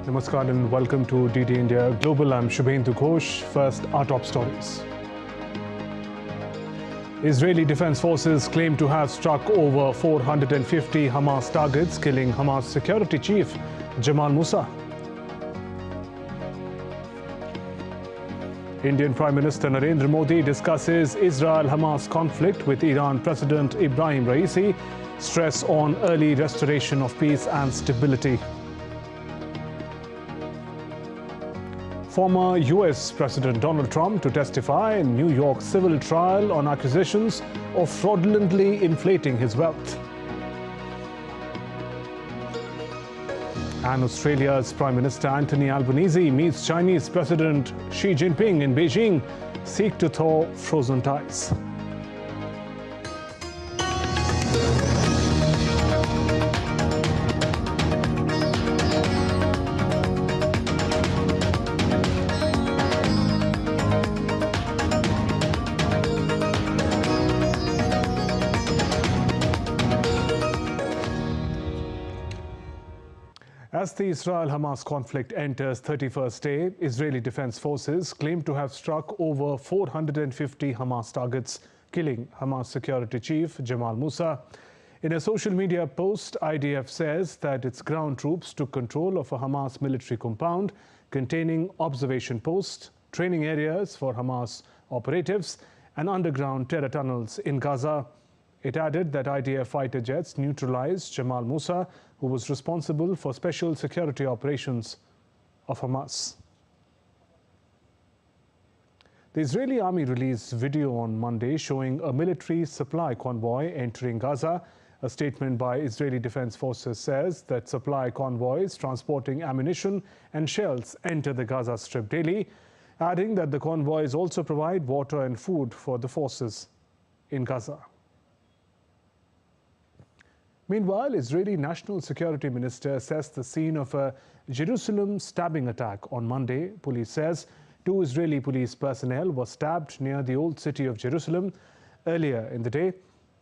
Namaskar and welcome to DD India Global. I'm Shubhendu Ghosh. First, our top stories. Israeli Defense Forces claim to have struck over 450 Hamas targets, killing Hamas security chief Jamal Musa. Indian Prime Minister Narendra Modi discusses Israel-Hamas conflict with Iran President Ibrahim Raisi, stress on early restoration of peace and stability. Former US President Donald Trump to testify in New York civil trial on accusations of fraudulently inflating his wealth. And Australia's Prime Minister Anthony Albanese meets Chinese President Xi Jinping in Beijing, seek to thaw frozen ties. As the Israel-Hamas conflict enters 31st day, Israeli Defense Forces claim to have struck over 450 Hamas targets, killing Hamas security chief Jamal Musa. In a social media post, IDF says that its ground troops took control of a Hamas military compound containing observation posts, training areas for Hamas operatives, and underground terror tunnels in Gaza. It added that IDF fighter jets neutralized Jamal Musa, who was responsible for special security operations of Hamas. The Israeli army released video on Monday showing a military supply convoy entering Gaza. A statement by Israeli Defense Forces says that supply convoys transporting ammunition and shells enter the Gaza Strip daily, adding that the convoys also provide water and food for the forces in Gaza. Meanwhile, Israeli National Security Minister assessed the scene of a Jerusalem stabbing attack on Monday. Police says 2 Israeli police personnel were stabbed near the old city of Jerusalem. Earlier in the day,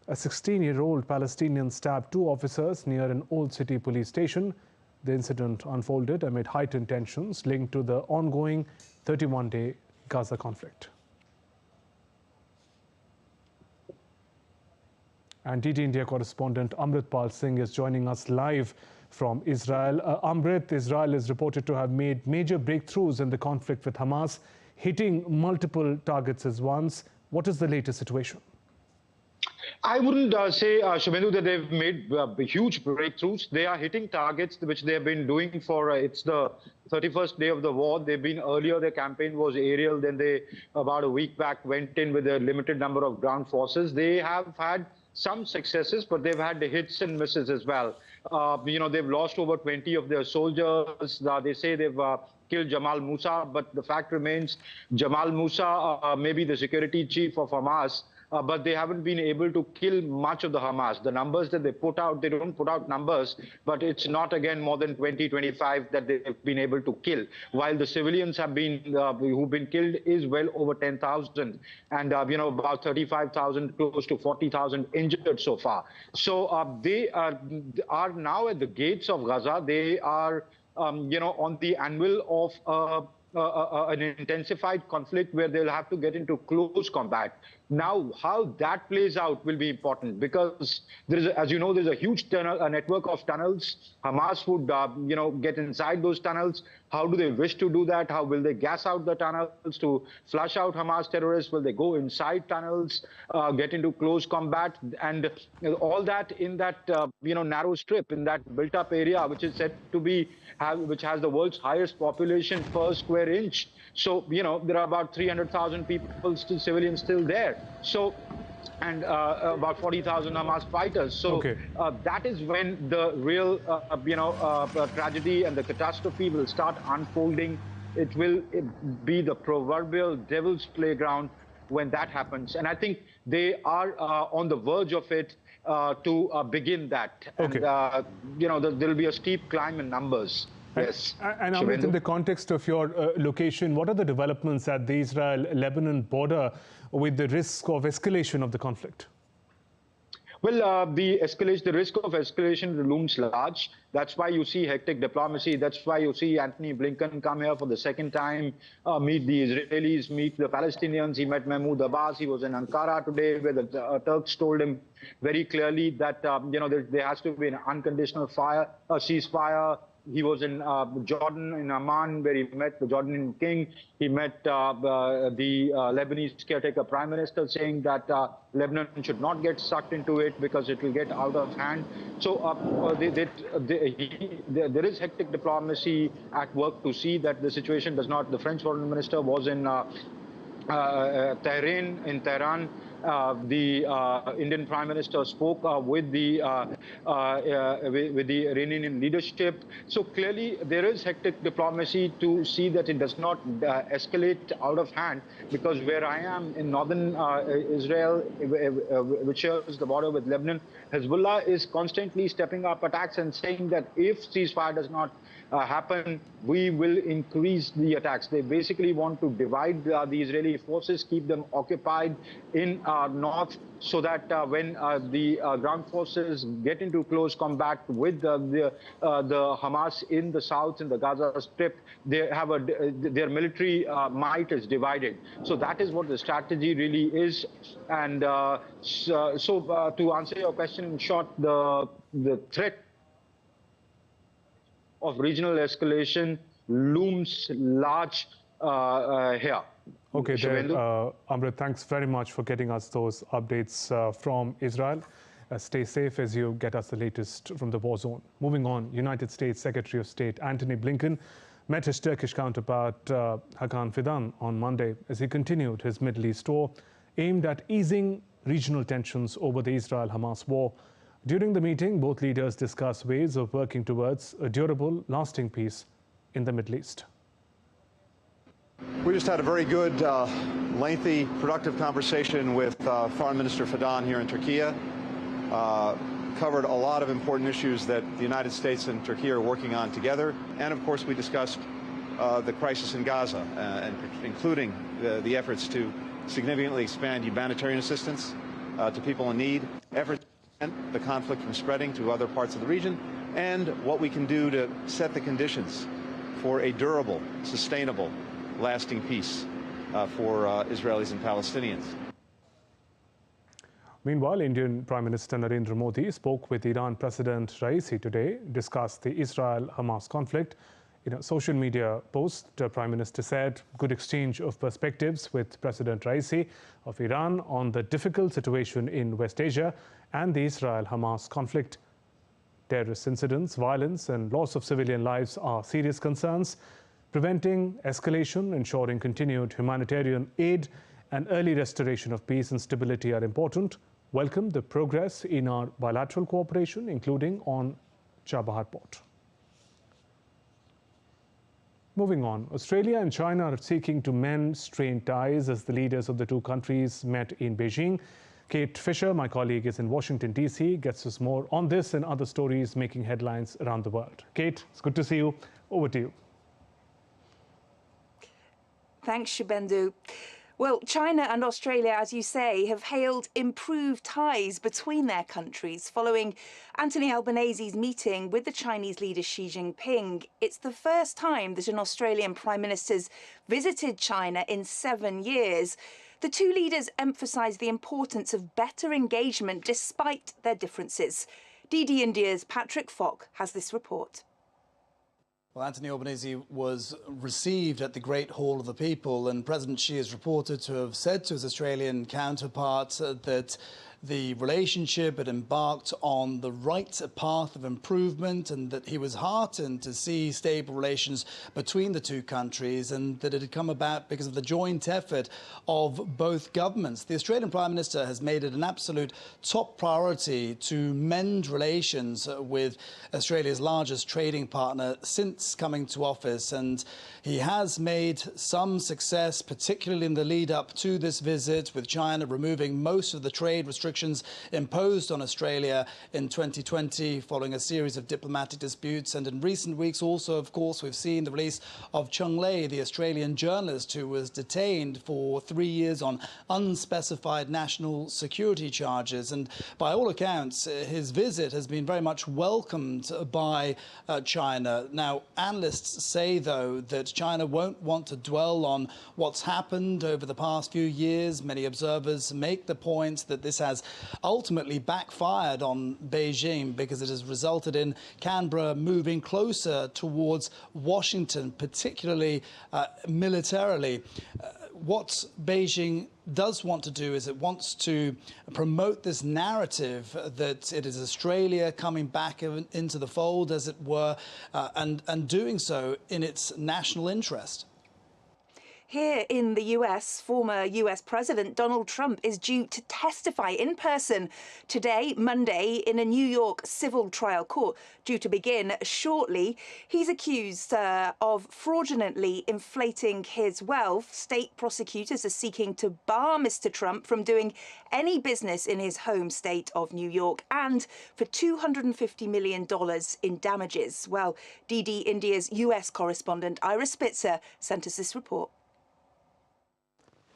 a 16-year-old Palestinian stabbed 2 officers near an old city police station. The incident unfolded amid heightened tensions linked to the ongoing 31-day Gaza conflict. And DD India correspondent Amritpal Singh is joining us live from Israel. Amrit, Israel is reported to have made major breakthroughs in the conflict with Hamas, hitting multiple targets at once. What is the latest situation? I wouldn't say, Shubhendu, that they've made huge breakthroughs. They are hitting targets which they have been doing for, it's the 31st day of the war. They've been earlier, their campaign was aerial. Then they, about a week back, went in with a limited number of ground forces. They have had some successes, but they've had the hits and misses as well. They've lost over 20 of their soldiers. They say they've killed Jamal Musa, but the fact remains Jamal Musa may be the security chief of Hamas, but they haven't been able to kill much of the Hamas. The numbers that they put out, they don't put out numbers, but it's not, again, more than 20, 25 that they've been able to kill. While the civilians have been, who've been killed is well over 10,000. And, about 35,000, close to 40,000 injured so far. So they are now at the gates of Gaza. They are, on the anvil of an intensified conflict where they'll have to get into close combat. Now, how that plays out will be important because there is, as you know, there's a huge a network of tunnels. Hamas would, get inside those tunnels. How do they wish to do that? How will they gas out the tunnels to flush out Hamas terrorists? Will they go inside tunnels, get into close combat, and all that in that narrow strip, in that built-up area, which is said to be which has the world's highest population per square inch. So there are about 300,000 people, civilians still there. So, and about 40,000 Hamas fighters. So that is when the real, tragedy and the catastrophe will start unfolding. It will be the proverbial devil's playground when that happens. And I think they are on the verge of it to begin that. And, there will be a steep climb in numbers. Yes. And Amit, in the context of your location, what are the developments at the Israel-Lebanon border with the risk of escalation of the conflict? Well, the risk of escalation looms large. That's why you see hectic diplomacy. That's why you see Anthony Blinken come here for the second time, meet the Israelis, meet the Palestinians. He met Mahmoud Abbas. He was in Ankara today, where the Turks told him very clearly that there has to be an unconditional ceasefire. He was in Jordan, in Amman, where he met the Jordanian king. He met the Lebanese caretaker prime minister, saying that Lebanon should not get sucked into it because it will get out of hand. So there is hectic diplomacy at work to see that the situation does not. The French foreign minister was in Tehran. The Indian Prime Minister spoke with the Iranian leadership. So clearly there is hectic diplomacy to see that it does not escalate out of hand, because where I am in northern Israel, which shares the border with Lebanon, Hezbollah is constantly stepping up attacks and saying that if ceasefire does not happen, we will increase the attacks. They basically want to divide the Israeli forces, keep them occupied in north, so that when the ground forces get into close combat with the Hamas in the south, in the Gaza Strip, they have their military might is divided. So that is what the strategy really is. And to answer your question in short, the threat of regional escalation looms large here. Okay, Amrit, thanks very much for getting us those updates from Israel. Stay safe as you get us the latest from the war zone. Moving on, United States Secretary of State Antony Blinken met his Turkish counterpart Hakan Fidan on Monday as he continued his Middle East tour aimed at easing regional tensions over the Israel-Hamas war. During the meeting, both leaders discussed ways of working towards a durable, lasting peace in the Middle East. We just had a very good, lengthy, productive conversation with Foreign Minister Fidan here in Turkey. Covered a lot of important issues that the United States and Turkey are working on together. And of course, we discussed the crisis in Gaza, and including the efforts to significantly expand humanitarian assistance to people in need, efforts to prevent the conflict from spreading to other parts of the region, and what we can do to set the conditions for a durable, sustainable, lasting peace for Israelis and Palestinians. Meanwhile, Indian Prime Minister Narendra Modi spoke with Iran President Raisi today, discussed the Israel-Hamas conflict. In a social media post, the Prime Minister said good exchange of perspectives with President Raisi of Iran on the difficult situation in West Asia and the Israel-Hamas conflict. Terrorist incidents, violence and loss of civilian lives are serious concerns. Preventing escalation, ensuring continued humanitarian aid and early restoration of peace and stability are important. Welcome the progress in our bilateral cooperation, including on Chabahar Port. Moving on, Australia and China are seeking to mend strained ties as the leaders of the two countries met in Beijing. Kate Fisher, my colleague, is in Washington, D.C., gets us more on this and other stories making headlines around the world. Kate, it's good to see you. Over to you. Thanks, Shubhendu. Well, China and Australia, as you say, have hailed improved ties between their countries following Anthony Albanese's meeting with the Chinese leader Xi Jinping. It's the first time that an Australian Prime Minister's visited China in 7 years. The two leaders emphasised the importance of better engagement despite their differences. DD India's Patrick Falk has this report. Well, Anthony Albanese was received at the Great Hall of the People, and President Xi is reported to have said to his Australian counterpart that the relationship had embarked on the right path of improvement, and that he was heartened to see stable relations between the two countries, and that it had come about because of the joint effort of both governments. The Australian Prime Minister has made it an absolute top priority to mend relations with Australia's largest trading partner since coming to office, and he has made some success, particularly in the lead up to this visit, with China removing most of the trade restrictions restrictions imposed on Australia in 2020 following a series of diplomatic disputes. And in recent weeks also, of course, we've seen the release of Cheng Lei, the Australian journalist who was detained for 3 years on unspecified national security charges. And by all accounts, his visit has been very much welcomed by China. Now, analysts say, though, that China won't want to dwell on what's happened over the past few years. Many observers make the point that this has ultimately backfired on Beijing because it has resulted in Canberra moving closer towards Washington, particularly militarily. What Beijing does want to do is it wants to promote this narrative that it is Australia coming back into the fold, as it were, and doing so in its national interest. Here in the US, former US President Donald Trump is due to testify in person today, Monday, in a New York civil trial court due to begin shortly. He's accused of fraudulently inflating his wealth. State prosecutors are seeking to bar Mr. Trump from doing any business in his home state of New York and for $250 million in damages. Well, DD India's US correspondent Ira Spitzer sent us this report.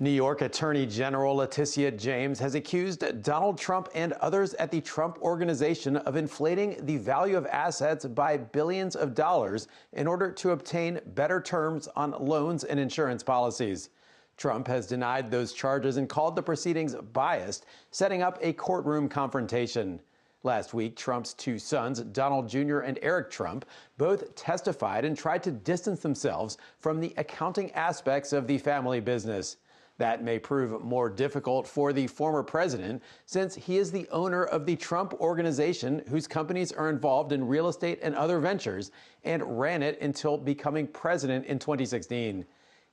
New York Attorney General Letitia James has accused Donald Trump and others at the Trump Organization of inflating the value of assets by billions of dollars in order to obtain better terms on loans and insurance policies. Trump has denied those charges and called the proceedings biased, setting up a courtroom confrontation. Last week, Trump's two sons, Donald Jr. and Eric Trump, both testified and tried to distance themselves from the accounting aspects of the family business. That may prove more difficult for the former president since he is the owner of the Trump Organization, whose companies are involved in real estate and other ventures, and ran it until becoming president in 2016.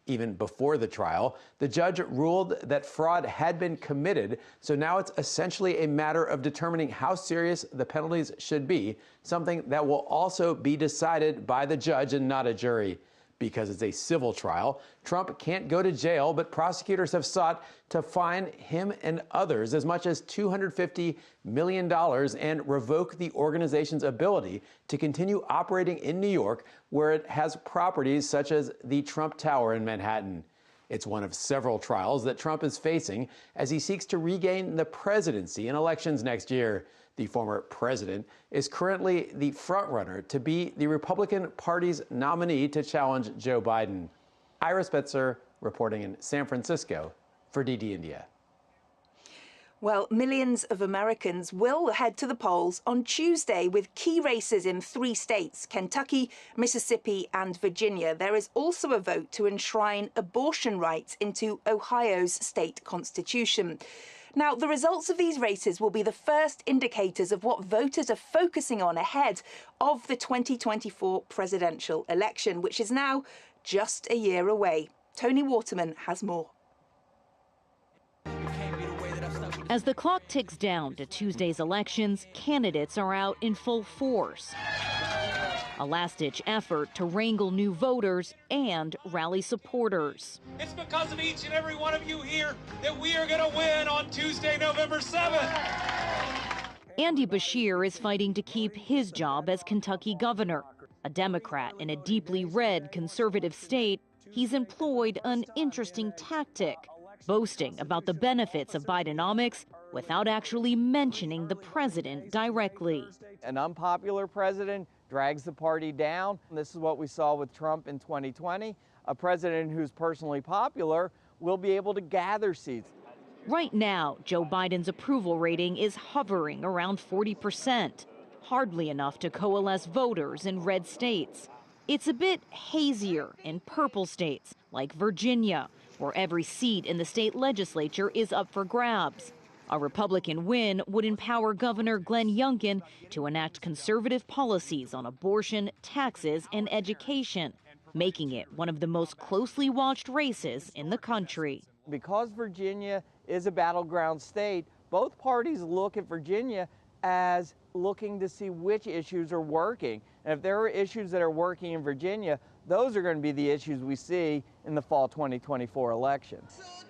Even before the trial, the judge ruled that fraud had been committed, so now it's essentially a matter of determining how serious the penalties should be, something that will also be decided by the judge and not a jury. Because it's a civil trial, Trump can't go to jail, but prosecutors have sought to fine him and others as much as $250 million and revoke the organization's ability to continue operating in New York, where it has properties such as the Trump Tower in Manhattan. It's one of several trials that Trump is facing as he seeks to regain the presidency in elections next year. The former president is currently the frontrunner to be the Republican Party's nominee to challenge Joe Biden. Ira Spitzer reporting in San Francisco for DD India. Well, millions of Americans will head to the polls on Tuesday with key races in 3 states, Kentucky, Mississippi and Virginia. There is also a vote to enshrine abortion rights into Ohio's state constitution. Now, the results of these races will be the first indicators of what voters are focusing on ahead of the 2024 presidential election, which is now just a year away. Tony Waterman has more. As the clock ticks down to Tuesday's elections, candidates are out in full force. A last-ditch effort to wrangle new voters and rally supporters. It's because of each and every one of you here that we are going to win on Tuesday, November 7th. Andy Beshear is fighting to keep his job as Kentucky governor. A Democrat in a deeply red conservative state, he's employed an interesting tactic, boasting about the benefits of Bidenomics without actually mentioning the president directly. An unpopular president drags the party down. This is what we saw with Trump in 2020. A president who's personally popular will be able to gather seats. Right now, Joe Biden's approval rating is hovering around 40%, hardly enough to coalesce voters in red states. It's a bit hazier in purple states like Virginia, where every seat in the state legislature is up for grabs. A Republican win would empower Governor Glenn Youngkin to enact conservative policies on abortion, taxes, and education, making it one of the most closely watched races in the country. Because Virginia is a battleground state, both parties look at Virginia as looking to see which issues are working. And if there are issues that are working in Virginia, those are going to be the issues we see in the fall 2024 election.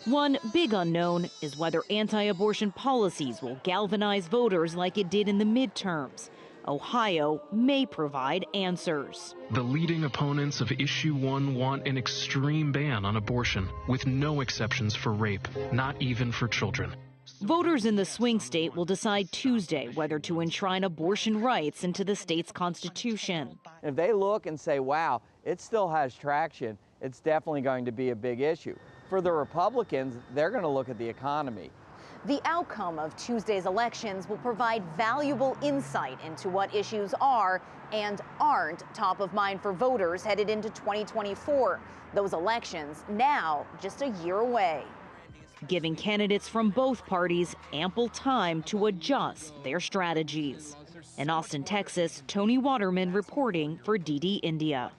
One big unknown is whether anti-abortion policies will galvanize voters like it did in the midterms. Ohio may provide answers. The leading opponents of Issue 1 want an extreme ban on abortion, with no exceptions for rape, not even for children. Voters in the swing state will decide Tuesday whether to enshrine abortion rights into the state's constitution. If they look and say, wow, it still has traction, it's definitely going to be a big issue. For the Republicans, they're going to look at the economy. The outcome of Tuesday's elections will provide valuable insight into what issues are and aren't top of mind for voters headed into 2024. Those elections now just a year away, giving candidates from both parties ample time to adjust their strategies. In Austin, Texas, Tony Waterman reporting for DD India.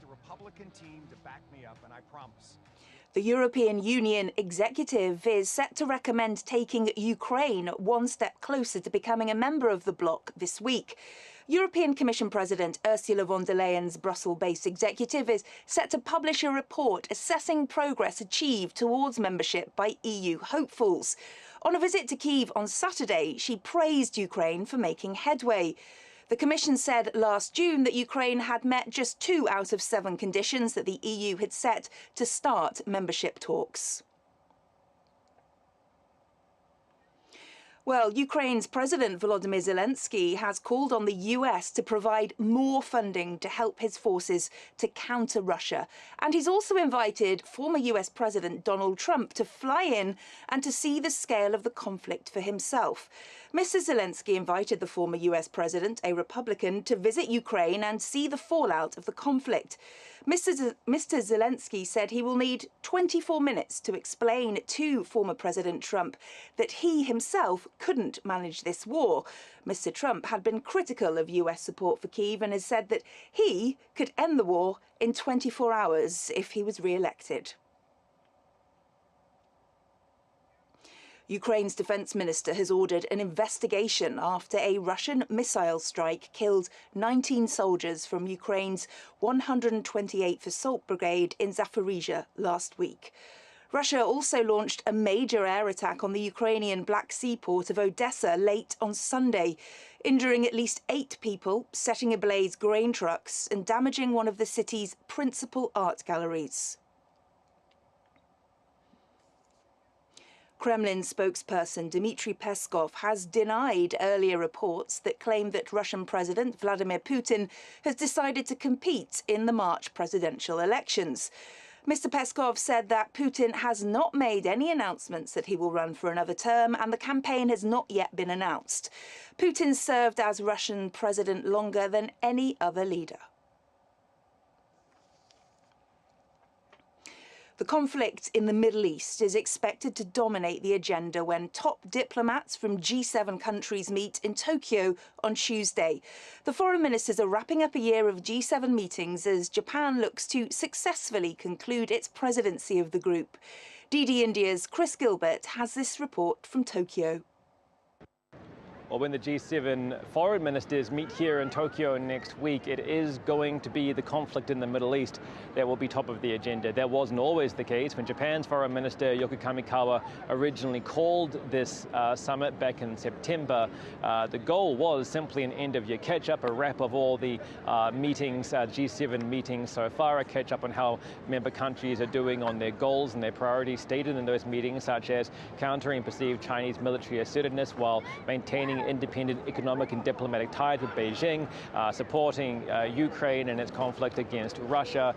The European Union executive is set to recommend taking Ukraine one step closer to becoming a member of the bloc this week. European Commission President Ursula von der Leyen's Brussels-based executive is set to publish a report assessing progress achieved towards membership by EU hopefuls. On a visit to Kyiv on Saturday, she praised Ukraine for making headway. The Commission said last June that Ukraine had met just 2 out of 7 conditions that the EU had set to start membership talks. Well, Ukraine's President Volodymyr Zelensky has called on the US to provide more funding to help his forces to counter Russia. And he's also invited former US President Donald Trump to fly in and to see the scale of the conflict for himself. Mr. Zelensky invited the former US President, a Republican, to visit Ukraine and see the fallout of the conflict. Mr. Zelensky said he will need 24 minutes to explain to former President Trump that he himself couldn't manage this war. Mr. Trump had been critical of US support for Kyiv and has said that he could end the war in 24 hours if he was re-elected. Ukraine's defense minister has ordered an investigation after a Russian missile strike killed 19 soldiers from Ukraine's 128th Assault Brigade in Zaporizhia last week. Russia also launched a major air attack on the Ukrainian Black Sea port of Odessa late on Sunday, injuring at least 8 people, setting ablaze grain trucks and damaging one of the city's principal art galleries. Kremlin spokesperson Dmitry Peskov has denied earlier reports that claim that Russian President Vladimir Putin has decided to compete in the March presidential elections. Mr. Peskov said that Putin has not made any announcements that he will run for another term, and the campaign has not yet been announced. Putin served as Russian president longer than any other leader. The conflict in the Middle East is expected to dominate the agenda when top diplomats from G7 countries meet in Tokyo on Tuesday. The foreign ministers are wrapping up a year of G7 meetings as Japan looks to successfully conclude its presidency of the group. DD India's Chris Gilbert has this report from Tokyo. Well, when the G7 foreign ministers meet here in Tokyo next week, it is going to be the conflict in the Middle East that will be top of the agenda. That wasn't always the case. When Japan's foreign minister Yoko Kamikawa originally called this summit back in September, the goal was simply an end-of-year catch-up, a wrap of all the meetings, G7 meetings so far, a catch-up on how member countries are doing on their goals and their priorities stated in those meetings, such as countering perceived Chinese military assertiveness while maintaining independent economic and diplomatic ties with Beijing, supporting Ukraine in its conflict against Russia,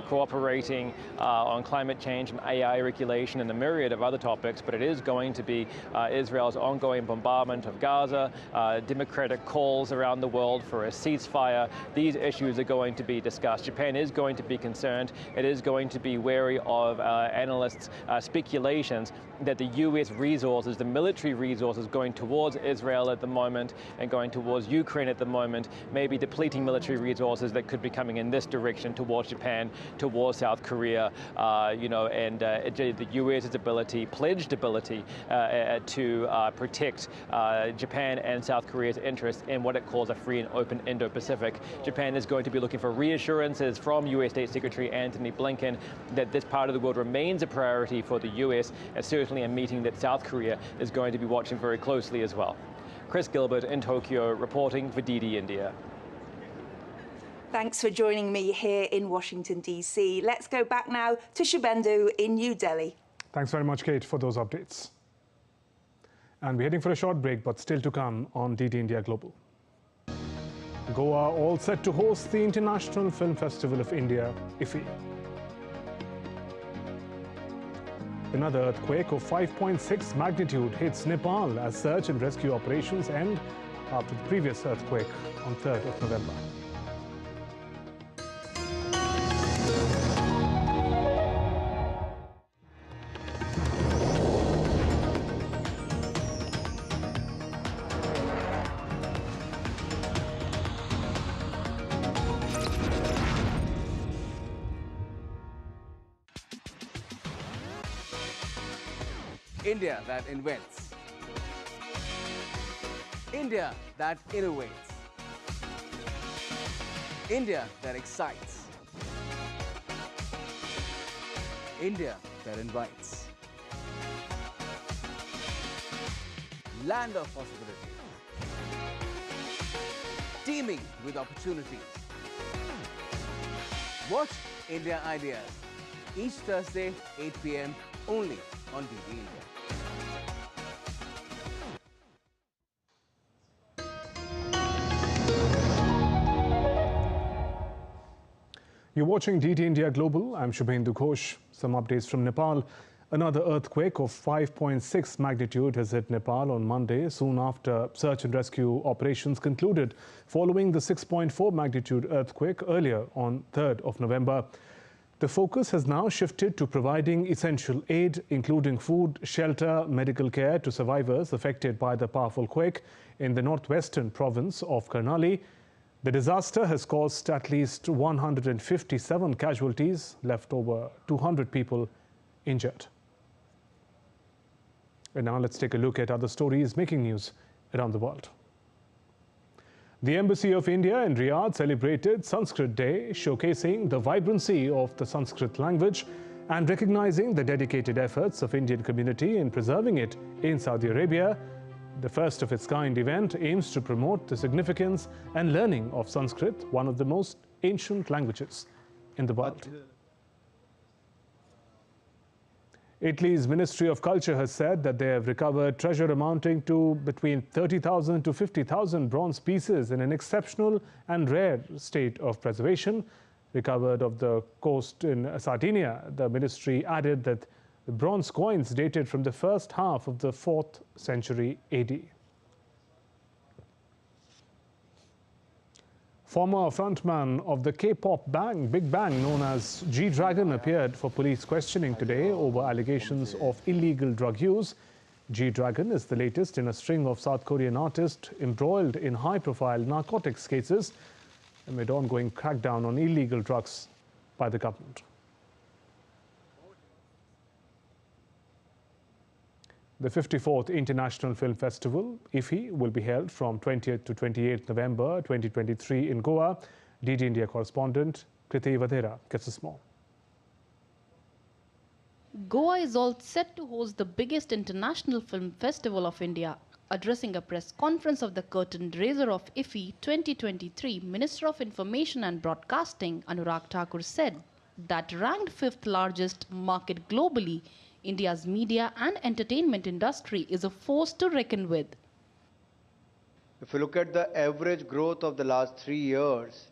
cooperating on climate change and AI regulation and a myriad of other topics. But it is going to be Israel's ongoing bombardment of Gaza, democratic calls around the world for a ceasefire. These issues are going to be discussed. Japan is going to be concerned. It is going to be wary of analysts' speculations that the U.S. resources, the military resources going towards Israel Israel at the moment and going towards Ukraine at the moment, maybe depleting military resources that could be coming in this direction towards Japan, towards South Korea, and the US's ability, pledged ability to protect Japan and South Korea's interests in what it calls a free and open Indo-Pacific. Japan is going to be looking for reassurances from U.S. State Secretary Antony Blinken that this part of the world remains a priority for the U.S. and certainly a meeting that South Korea is going to be watching very closely as well. Chris Gilbert in Tokyo reporting for DD India. Thanks for joining me here in Washington, D.C. Let's go back now to Shubendu in New Delhi. Thanks very much, Kate, for those updates. And we're heading for a short break, but still to come on DD India Global. Goa all set to host the International Film Festival of India, IFFI. Another earthquake of 5.6 magnitude hits Nepal as search and rescue operations end after the previous earthquake on 3rd of November. India that invents. India that innovates. India that excites. India that invites. Land of possibilities. Teeming with opportunities. Watch India Ideas each Thursday, 8 p.m. only on DD India. You're watching DD India Global. I'm Shubhendu Ghosh. Some updates from Nepal. Another earthquake of 5.6 magnitude has hit Nepal on Monday, soon after search and rescue operations concluded, following the 6.4 magnitude earthquake earlier on 3rd of November. The focus has now shifted to providing essential aid, including food, shelter, medical care to survivors affected by the powerful quake in the northwestern province of Karnali. The disaster has caused at least 157 casualties, left over 200 people injured. And now let's take a look at other stories making news around the world. The Embassy of India in Riyadh celebrated Sanskrit Day, showcasing the vibrancy of the Sanskrit language and recognizing the dedicated efforts of Indian community in preserving it in Saudi Arabia. The first of its kind event aims to promote the significance and learning of Sanskrit, one of the most ancient languages in the world. Italy's Ministry of Culture has said that they have recovered treasure amounting to between 30,000 to 50,000 bronze pieces in an exceptional and rare state of preservation, recovered off the coast in Sardinia. The ministry added that the bronze coins dated from the first half of the 4th century AD. Former frontman of the K-pop Big Bang known as G-Dragon appeared for police questioning today over allegations of illegal drug use. G-Dragon is the latest in a string of South Korean artists embroiled in high-profile narcotics cases amid ongoing crackdown on illegal drugs by the government. The 54th International Film Festival, IFFI, will be held from 20th to 28th November 2023 in Goa. DD India correspondent Kriti Vadera gets us more. Goa is all set to host the biggest international film festival of India. Addressing a press conference of the curtain raiser of IFFI 2023, Minister of Information and Broadcasting Anurag Thakur said that ranked 5th largest market globally, India's media and entertainment industry is a force to reckon with. If you look at the average growth of the last 3 years,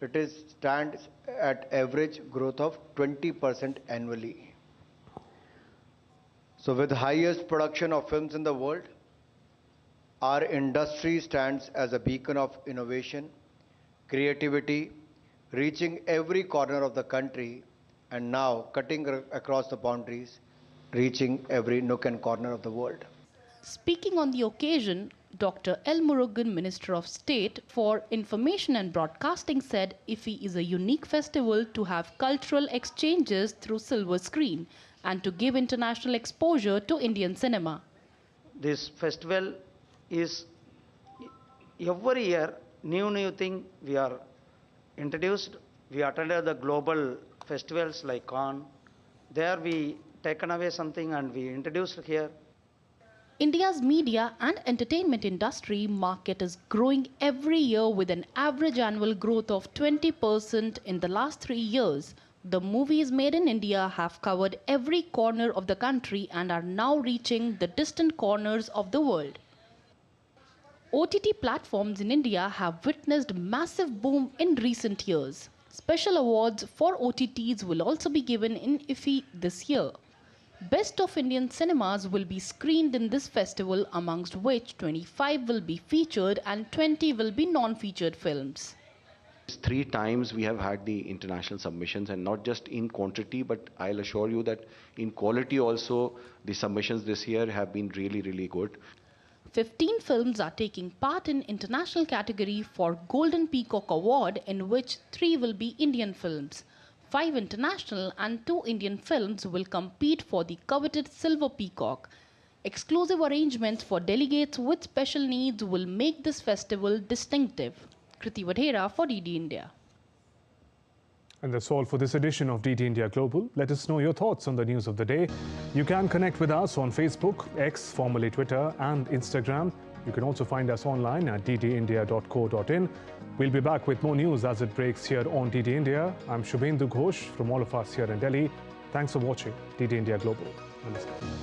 it stands at average growth of 20% annually. So with the highest production of films in the world, our industry stands as a beacon of innovation, creativity, reaching every corner of the country, and now cutting across the boundaries, reaching every nook and corner of the world. Speaking on the occasion, Dr. L. Murugan, Minister of State for Information and Broadcasting, said IFFI is a unique festival to have cultural exchanges through silver screen and to give international exposure to Indian cinema. This festival is every year new thing we are introduced. We attended the global festivals like Cannes. There we taken away something and we introduced here. India's media and entertainment industry market is growing every year with an average annual growth of 20% in the last 3 years. The movies made in India have covered every corner of the country and are now reaching the distant corners of the world. OTT platforms in India have witnessed massive boom in recent years. Special awards for OTTs will also be given in IFFI this year. Best of Indian cinemas will be screened in this festival, amongst which 25 will be featured and 20 will be non-featured films. 3 times we have had the international submissions, and not just in quantity, but I'll assure you that in quality also the submissions this year have been really good. 15 films are taking part in international category for Golden Peacock Award, in which 3 will be Indian films. 5 international and 2 Indian films will compete for the coveted Silver Peacock. Exclusive arrangements for delegates with special needs will make this festival distinctive. Kriti Vadhera for DD India. And that's all for this edition of DD India Global. Let us know your thoughts on the news of the day. You can connect with us on Facebook, X, formerly Twitter, and Instagram. You can also find us online at ddindia.co.in. We'll be back with more news as it breaks here on DD India. I'm Shubhendu Ghosh from all of us here in Delhi. Thanks for watching DD India Global. Namaskar.